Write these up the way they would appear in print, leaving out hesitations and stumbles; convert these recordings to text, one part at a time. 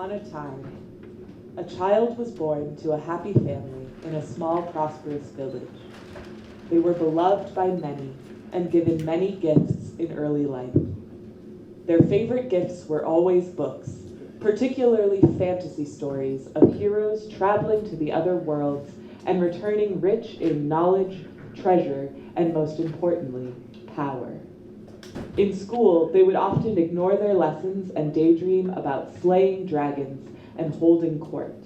upon a time, a child was born to a happy family in a small, prosperous village. They were beloved by many and given many gifts in early life. Their favorite gifts were always books, particularly fantasy stories of heroes traveling to the other worlds and returning rich in knowledge, treasure, and most importantly, power. In school, they would often ignore their lessons and daydream about slaying dragons and holding court.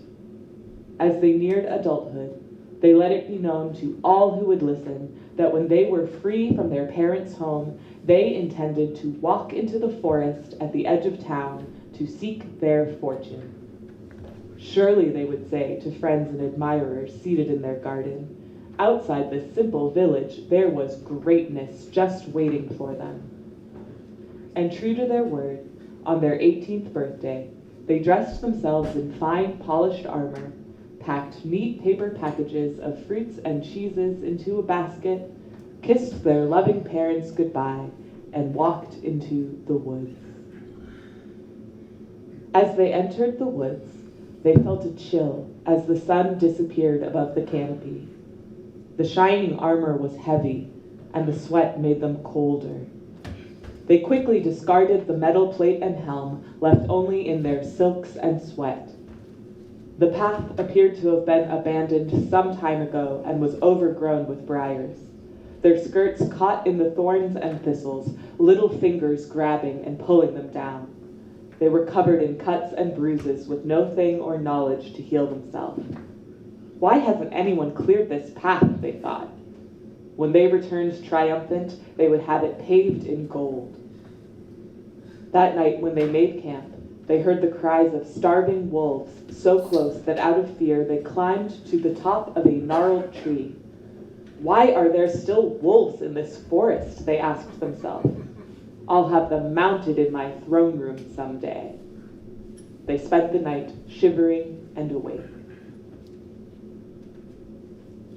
As they neared adulthood, they let it be known to all who would listen that when they were free from their parents' home, they intended to walk into the forest at the edge of town to seek their fortune. Surely, they would say to friends and admirers seated in their garden, outside this simple village, there was greatness just waiting for them. And true to their word, on their 18th birthday, they dressed themselves in fine polished armor, packed neat paper packages of fruits and cheeses into a basket, kissed their loving parents goodbye, and walked into the woods. As they entered the woods, they felt a chill as the sun disappeared above the canopy. The shining armor was heavy, and the sweat made them colder. They quickly discarded the metal plate and helm, left only in their silks and sweat. The path appeared to have been abandoned some time ago and was overgrown with briars. Their skirts caught in the thorns and thistles, little fingers grabbing and pulling them down. They were covered in cuts and bruises with no thing or knowledge to heal themselves. Why hasn't anyone cleared this path, they thought. When they returned triumphant, they would have it paved in gold. That night, when they made camp, they heard the cries of starving wolves so close that out of fear they climbed to the top of a gnarled tree. Why are there still wolves in this forest? They asked themselves. I'll have them mounted in my throne room someday. They spent the night shivering and awake.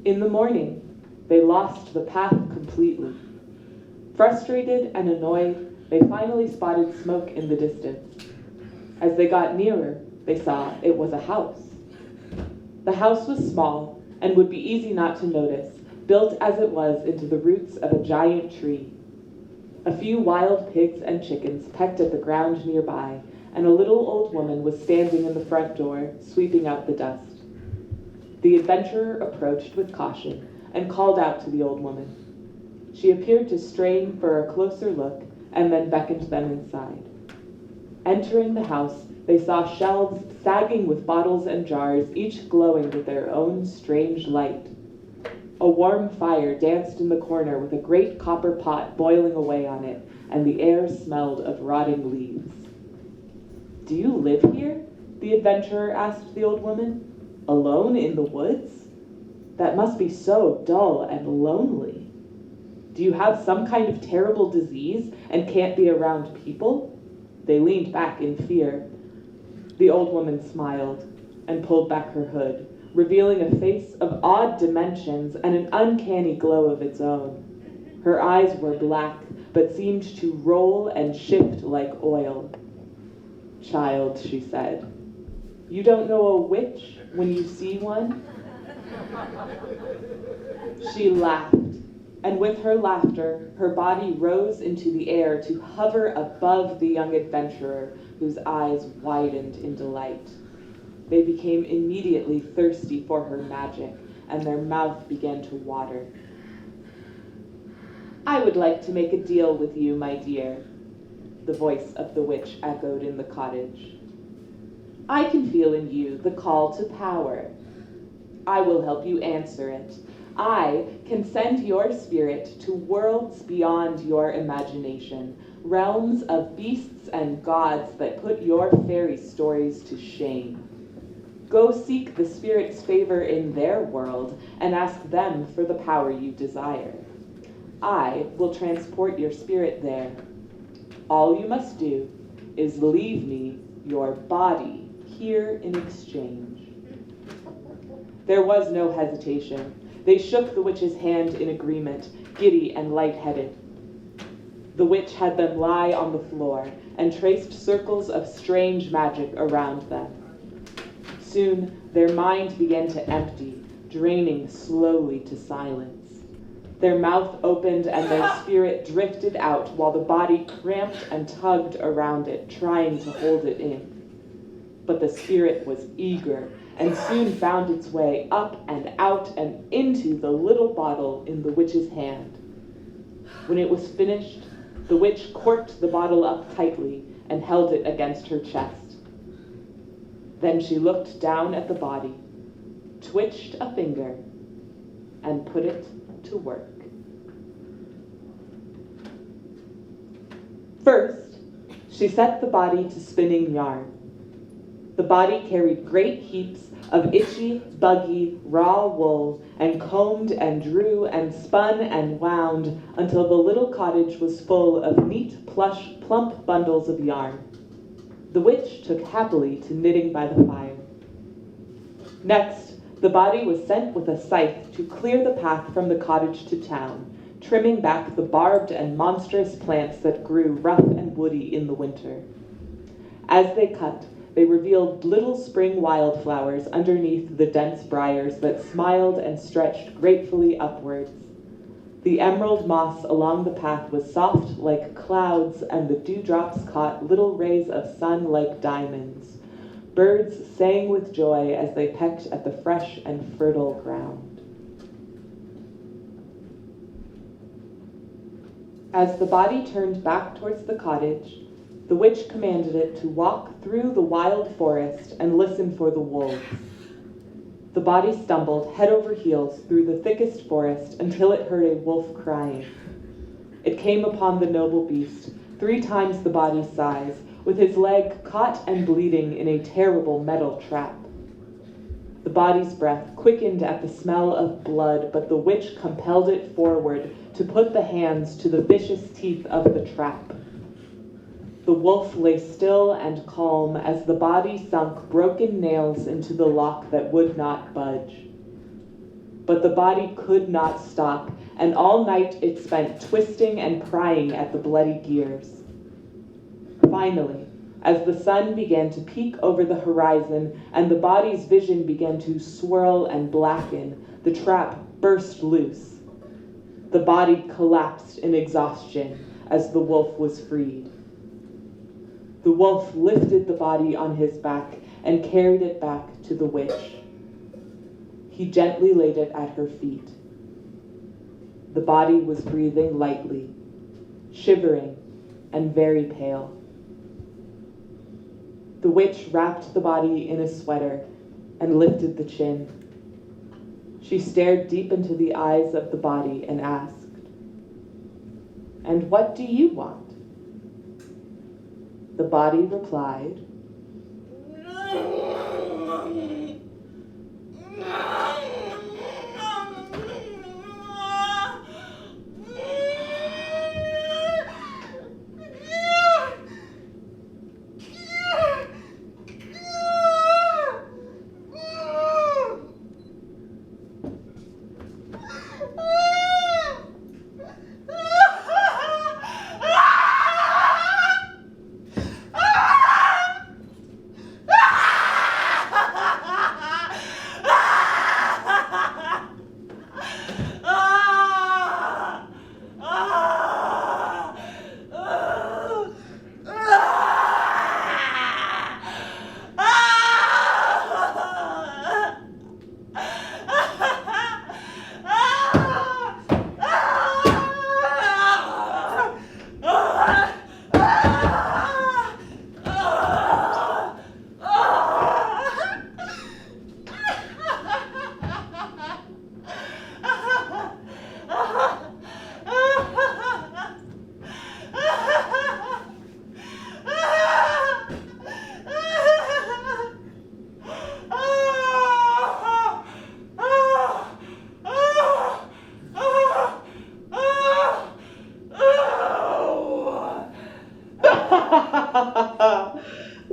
In the morning, they lost the path completely. Frustrated and annoyed, they finally spotted smoke in the distance. As they got nearer, they saw it was a house. The house was small and would be easy not to notice, built as it was into the roots of a giant tree. A few wild pigs and chickens pecked at the ground nearby, and a little old woman was standing in the front door, sweeping out the dust. The adventurer approached with caution and called out to the old woman. She appeared to strain for a closer look and then beckoned them inside. Entering the house, they saw shelves sagging with bottles and jars, each glowing with their own strange light. A warm fire danced in the corner with a great copper pot boiling away on it, and the air smelled of rotting leaves. Do you live here? The adventurer asked the old woman. Alone in the woods? That must be so dull and lonely. Do you have some kind of terrible disease and can't be around people? They leaned back in fear. The old woman smiled and pulled back her hood, revealing a face of odd dimensions and an uncanny glow of its own. Her eyes were black, but seemed to roll and shift like oil. Child, she said, you don't know a witch when you see one? She laughed, and with her laughter, her body rose into the air to hover above the young adventurer, whose eyes widened in delight. They became immediately thirsty for her magic, and their mouth began to water. I would like to make a deal with you, my dear, the voice of the witch echoed in the cottage. I can feel in you the call to power. I will help you answer it. I can send your spirit to worlds beyond your imagination, realms of beasts and gods that put your fairy stories to shame. Go seek the spirit's favor in their world and ask them for the power you desire. I will transport your spirit there. All you must do is leave me your body here in exchange. There was no hesitation. They shook the witch's hand in agreement, giddy and lightheaded. The witch had them lie on the floor and traced circles of strange magic around them. Soon, their mind began to empty, draining slowly to silence. Their mouth opened and their spirit drifted out while the body cramped and tugged around it, trying to hold it in. But the spirit was eager and soon found its way up and out and into the little bottle in the witch's hand. When it was finished, the witch corked the bottle up tightly and held it against her chest. Then she looked down at the body, twitched a finger, and put it to work. First, she set the body to spinning yarn. The body carried great heaps of itchy, buggy, raw wool, and combed and drew and spun and wound until the little cottage was full of neat, plush, plump bundles of yarn. The witch took happily to knitting by the fire. Next, the body was sent with a scythe to clear the path from the cottage to town, trimming back the barbed and monstrous plants that grew rough and woody in the winter. As they cut, they revealed little spring wildflowers underneath the dense briars that smiled and stretched gratefully upwards. The emerald moss along the path was soft like clouds, and the dewdrops caught little rays of sun like diamonds. Birds sang with joy as they pecked at the fresh and fertile ground. As the body turned back towards the cottage, the witch commanded it to walk through the wild forest and listen for the wolves. The body stumbled head over heels through the thickest forest until it heard a wolf crying. It came upon the noble beast, 3 times the body's size, with his leg caught and bleeding in a terrible metal trap. The body's breath quickened at the smell of blood, but the witch compelled it forward to put the hands to the vicious teeth of the trap. The wolf lay still and calm as the body sunk broken nails into the lock that would not budge. But the body could not stop, and all night it spent twisting and prying at the bloody gears. Finally, as the sun began to peek over the horizon and the body's vision began to swirl and blacken, the trap burst loose. The body collapsed in exhaustion as the wolf was freed. The wolf lifted the body on his back and carried it back to the witch. He gently laid it at her feet. The body was breathing lightly, shivering and very pale. The witch wrapped the body in a sweater and lifted the chin. She stared deep into the eyes of the body and asked, "And what do you want?" The body replied,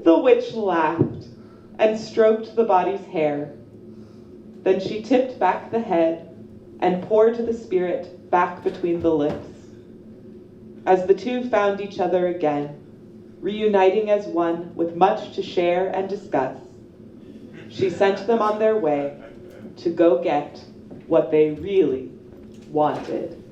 The witch laughed and stroked the body's hair. Then she tipped back the head and poured the spirit back between the lips. As the two found each other again, reuniting as one with much to share and discuss, she sent them on their way to go get what they really wanted.